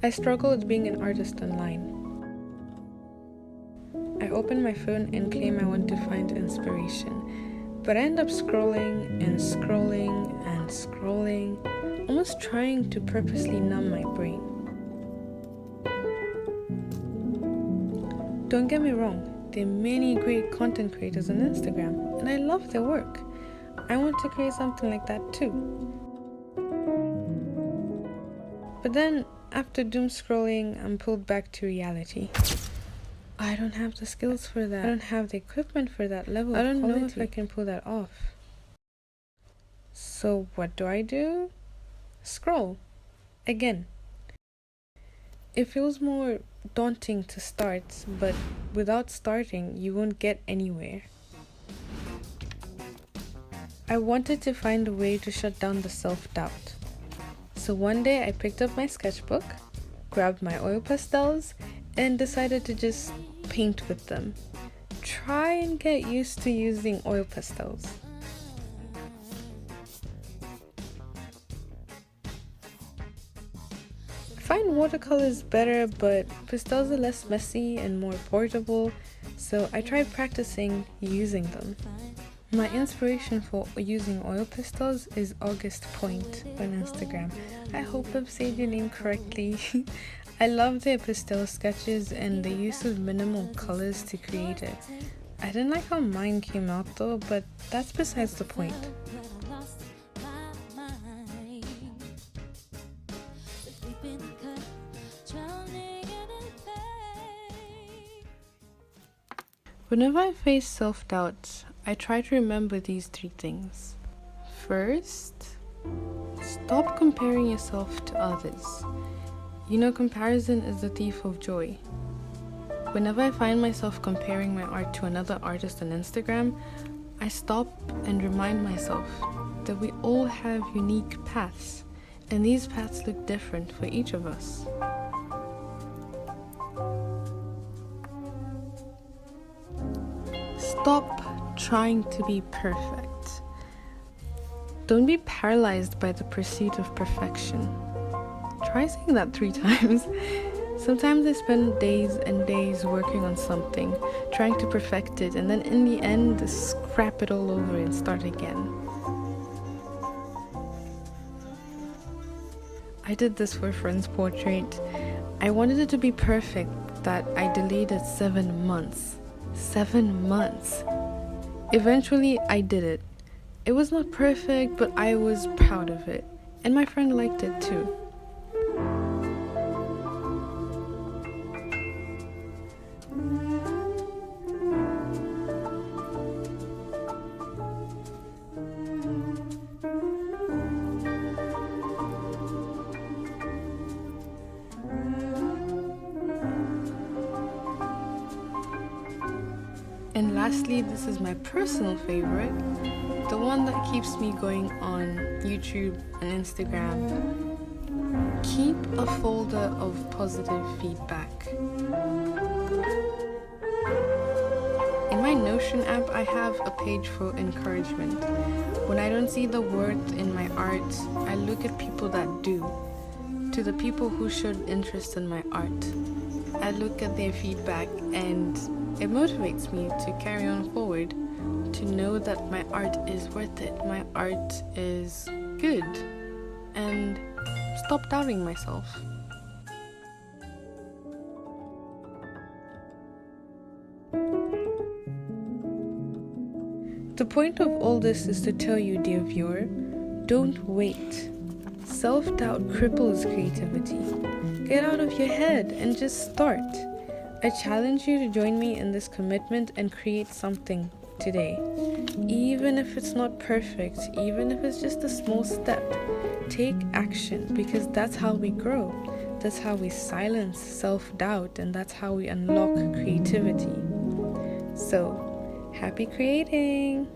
I struggle with being an artist online. I open my phone and claim I want to find inspiration, but I end up scrolling and scrolling and scrolling, almost trying to purposely numb my brain. Don't get me wrong, there are many great content creators on Instagram, and I love their work. I want to create something like that too. But then, after doom scrolling, I'm pulled back to reality. I don't have the skills for that. I don't have the equipment for that level of quality. I don't know if I can pull that off. So what do? Scroll. Again. It feels more daunting to start, but without starting, you won't get anywhere. I wanted to find a way to shut down the self-doubt. So one day I picked up my sketchbook, grabbed my oil pastels, and decided to just paint with them. Try and get used to using oil pastels. I find watercolors better, but pastels are less messy and more portable, so I tried practicing using them. My inspiration for using oil pastels is August Point on Instagram. I hope I've said your name correctly. I love their pastel sketches and the use of minimal colors to create it. I didn't like how mine came out though, but that's besides the point. Whenever I face self-doubt, I try to remember these 3 things. First, stop comparing yourself to others. You know, comparison is the thief of joy. Whenever I find myself comparing my art to another artist on Instagram, I stop and remind myself that we all have unique paths, and these paths look different for each of us. Stop trying to be perfect. Don't be paralyzed by the pursuit of perfection. Try saying that 3 times. Sometimes I spend days and days working on something, trying to perfect it, and then in the end, scrap it all over and start again. I did this for a friend's portrait. I wanted it to be perfect that I delayed it 7 months. 7 months. Eventually, I did it. It was not perfect, but I was proud of it. And my friend liked it too. And lastly, this is my personal favorite, the one that keeps me going on YouTube and Instagram. Keep a folder of positive feedback. In my Notion app, I have a page for encouragement. When I don't see the worth in my art, I look at people that do. To the people who showed interest in my art, I look at their feedback and it motivates me to carry on forward, to know that my art is worth it, my art is good, and stop doubting myself. The point of all this is to tell you, dear viewer, don't wait. Self-doubt cripples creativity. Get out of your head and just start. I challenge you to join me in this commitment and create something today. Even if it's not perfect, even if it's just a small step, take action, because that's how we grow. That's how we silence self-doubt, and that's how we unlock creativity. So, happy creating!